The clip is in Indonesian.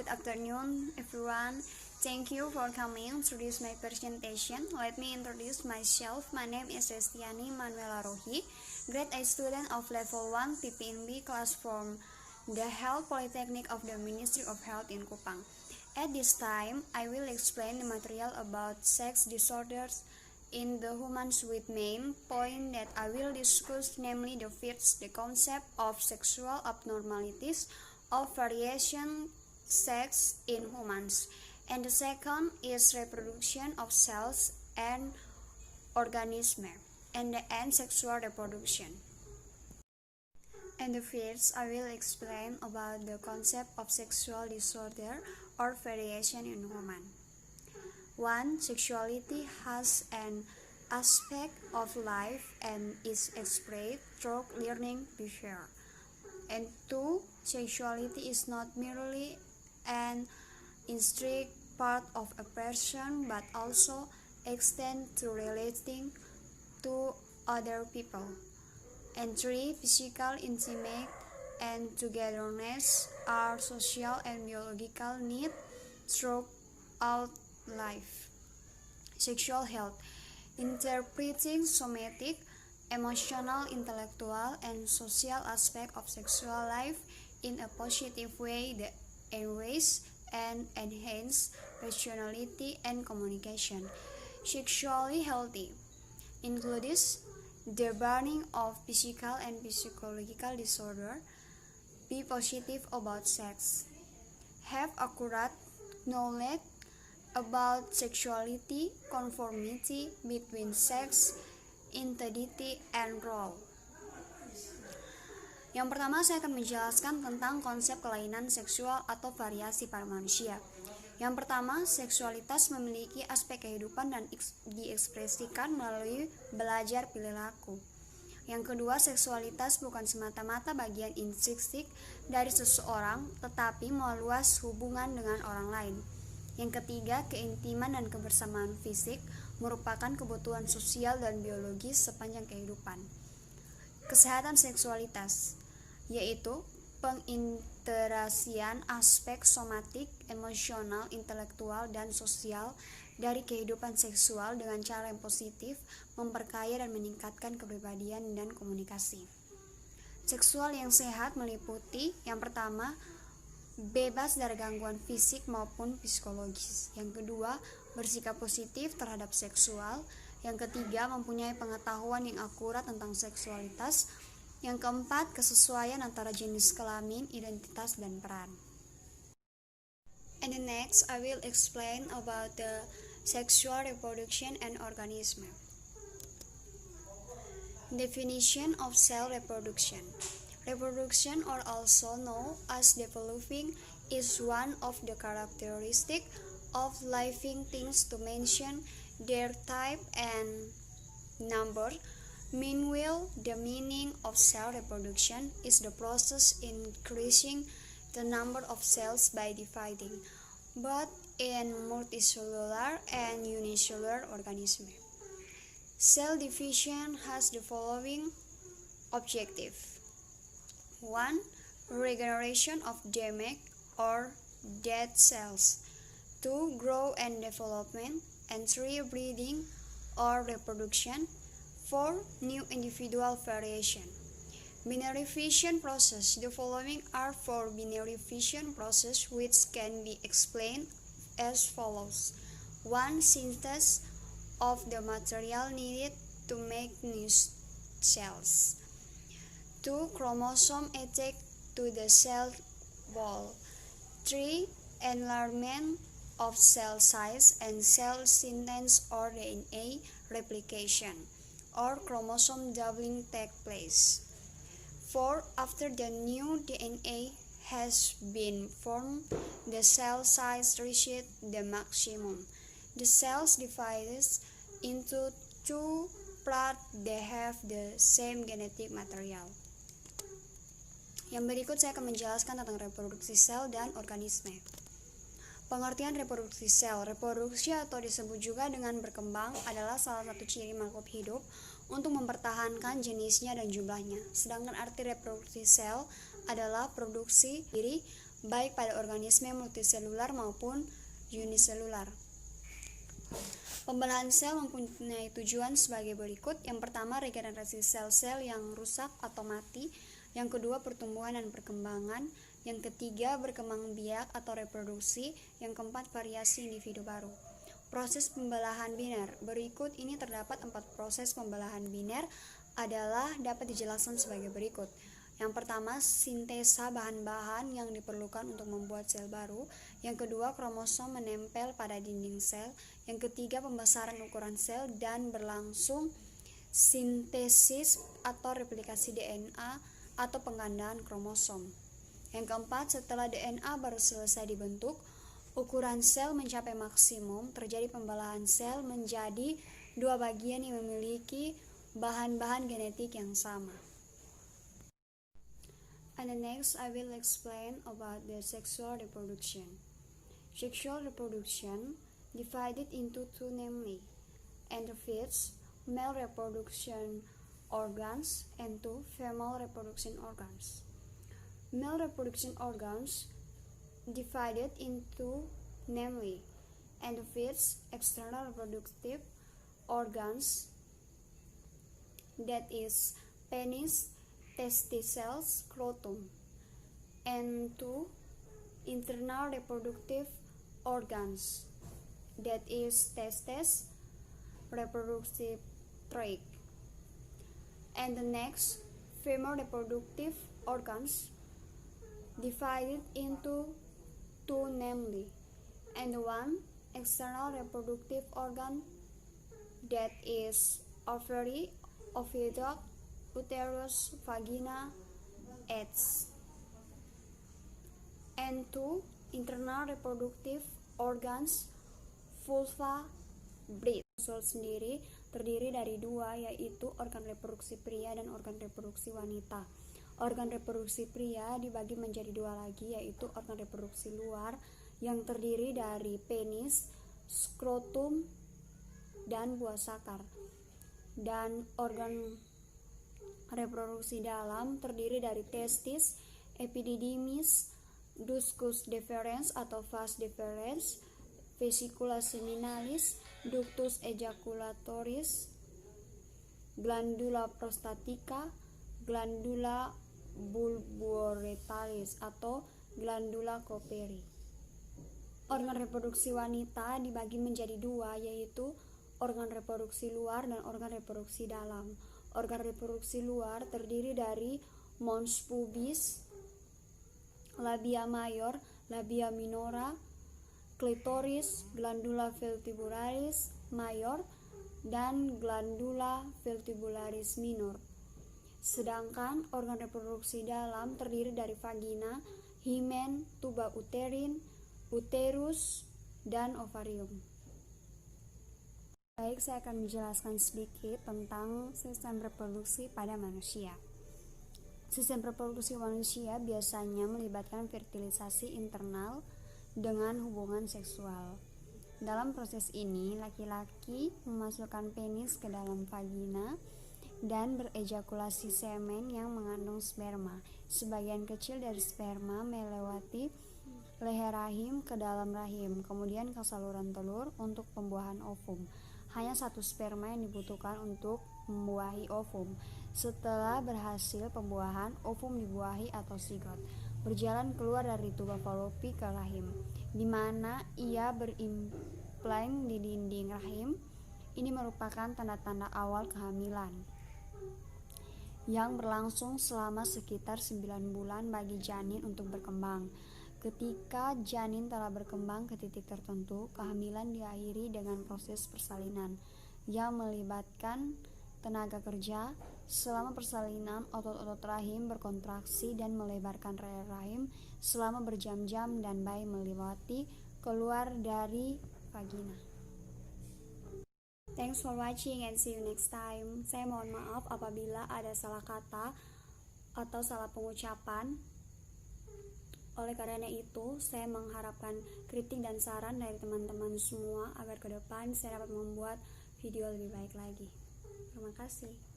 afternoon, everyone. Thank you for coming to this my presentation. Let me introduce myself. My name is Restiani Manuela Rohi, grade A student of level 1 PPNB class from the Health Polytechnic of the Ministry of Health in Kupang. At this time, I will explain the material about sex disorders in the humans with main point that I will discuss, namely the first, the concept of sexual abnormalities of variation sex in humans, and the second is reproduction of cells and organisms, and the end sexual reproduction. And the first, I will explain about the concept of sexual disorder or variation in human. 1. Sexuality has an aspect of life and is expressed through learning behavior. And 2. Sexuality is not merely an intrinsic part of a person but also extends to relating to other people. And 3. Physical, intimate, and togetherness are social and biological needs throughout life. Sexual health, interpreting somatic, emotional, intellectual, and social aspect of sexual life in a positive way that enrich and enhance personality and communication. Sexually healthy includes the burning of physical and psychological disorder. Be positive about sex. Have accurate knowledge about sexuality, conformity between sex, identity, and role. Yang pertama, saya akan menjelaskan tentang konsep kelainan seksual atau variasi pada manusia. Yang pertama, seksualitas memiliki aspek kehidupan dan diekspresikan melalui belajar perilaku. Yang kedua, seksualitas bukan semata-mata bagian intrinsik dari seseorang, tetapi meluas hubungan dengan orang lain. Yang ketiga, keintiman dan kebersamaan fisik merupakan kebutuhan sosial dan biologis sepanjang kehidupan. Kesehatan seksualitas, yaitu penginterasian aspek somatik, emosional, intelektual, dan sosial dari kehidupan seksual dengan cara yang positif, memperkaya dan meningkatkan kepribadian dan komunikasi. Seksual yang sehat meliputi yang pertama, bebas dari gangguan fisik maupun psikologis. Yang kedua, bersikap positif terhadap seksual. Yang ketiga, mempunyai pengetahuan yang akurat tentang seksualitas. Yang keempat, kesesuaian antara jenis kelamin, identitas, dan peran. And the next, I will explain about the sexual reproduction and organism. Definition of cell reproduction. Reproduction, or also known as developing, is one of the characteristics of living things to mention their type and number. Meanwhile, the meaning of cell reproduction is the process increasing the number of cells by dividing, both in multicellular and unicellular organisms. Cell division has the following objective. 1. Regeneration of damaged or dead cells. 2. Growth and development. And 3. Breeding or reproduction. 4. New individual variation. Binary fission process. The following are 4 binary fission process which can be explained as follows. 1. Synthesis of the material needed to make new cells. 2. Chromosome attached to the cell wall. 3. Enlargement of cell size and cell synthesis or DNA replication or chromosome doubling take place. 4. After the new DNA has been formed, the cell size reaches the maximum. The cells divided into 2 parts that have the same genetic material. Yang berikut saya akan menjelaskan tentang reproduksi sel dan organisme. Pengertian reproduksi sel. Reproduksi atau disebut juga dengan berkembang adalah salah satu ciri makhluk hidup untuk mempertahankan jenisnya dan jumlahnya. Sedangkan arti reproduksi sel adalah produksi diri baik pada organisme multiselular maupun uniselular. Pembelahan sel mempunyai tujuan sebagai berikut. Yang pertama, regenerasi sel-sel yang rusak atau mati. Yang kedua, pertumbuhan dan perkembangan. Yang ketiga, berkembang biak atau reproduksi. Yang keempat, variasi individu baru. Proses pembelahan biner. Berikut ini terdapat 4 proses pembelahan biner adalah dapat dijelaskan sebagai berikut. Yang pertama, sintesa bahan-bahan yang diperlukan untuk membuat sel baru. Yang kedua, kromosom menempel pada dinding sel. Yang ketiga, pembesaran ukuran sel dan berlangsung sintesis atau replikasi DNA atau penggandaan kromosom. Yang keempat, setelah DNA baru selesai dibentuk, ukuran sel mencapai maksimum, terjadi pembelahan sel menjadi 2 bagian yang memiliki bahan-bahan genetik yang sama. And next, I will explain about the sexual reproduction. Sexual reproduction divided into 2, namely endophys, male reproduction organs, and 2, female reproduction organs. Male reproduction organs divided into, namely endophys, external reproductive organs, that is penis, testicles, scrotum, and 2, internal reproductive organs, that is testes, reproductive tract. And the next, female reproductive organs divided into 2, namely, and 1, external reproductive organ, that is ovary, oviduct, uterus, vagina, eggs, and 2, internal reproductive organs, vulva, breast. Sel sendiri terdiri dari 2, yaitu organ reproduksi pria dan organ reproduksi wanita. Organ reproduksi pria dibagi menjadi 2 lagi, yaitu organ reproduksi luar yang terdiri dari penis, skrotum, dan buah sakar. Dan organ reproduksi dalam terdiri dari testis, epididymis, ductus deferens atau vas deferens, vesicula seminalis, ductus ejaculatoris, glandula prostatica, glandula bulbouretalis atau glandula Cooperi. Organ reproduksi wanita dibagi menjadi 2, yaitu organ reproduksi luar dan organ reproduksi dalam. Organ reproduksi luar terdiri dari mons pubis, labia mayor, labia minora, klitoris, glandula vestibularis mayor, dan glandula vestibularis minor. Sedangkan organ reproduksi dalam terdiri dari vagina, himen, tuba uterin, uterus, dan ovarium. Baik, saya akan menjelaskan sedikit tentang sistem reproduksi pada manusia. Sistem reproduksi manusia biasanya melibatkan fertilisasi internal dengan hubungan seksual. Dalam proses ini, laki-laki memasukkan penis ke dalam vagina dan berejakulasi semen yang mengandung sperma. Sebagian kecil dari sperma melewati leher rahim ke dalam rahim, kemudian ke saluran telur untuk pembuahan ovum. Hanya 1 sperma yang dibutuhkan untuk membuahi ovum. Setelah berhasil pembuahan, ovum dibuahi atau zigot berjalan keluar dari tuba falopi ke rahim, di mana ia berimplan di dinding rahim. Ini merupakan tanda-tanda awal kehamilan yang berlangsung selama sekitar 9 bulan bagi janin untuk berkembang. Ketika janin telah berkembang ke titik tertentu, kehamilan diakhiri dengan proses persalinan yang melibatkan tenaga kerja. Selama persalinan, otot-otot rahim berkontraksi dan melebarkan rel rahim selama berjam-jam dan bayi melewati keluar dari vagina. Thanks for watching and see you next time. Saya mohon maaf apabila ada salah kata atau salah pengucapan. Oleh karena itu, saya mengharapkan kritik dan saran dari teman-teman semua agar ke depan saya dapat membuat video lebih baik lagi. Terima kasih.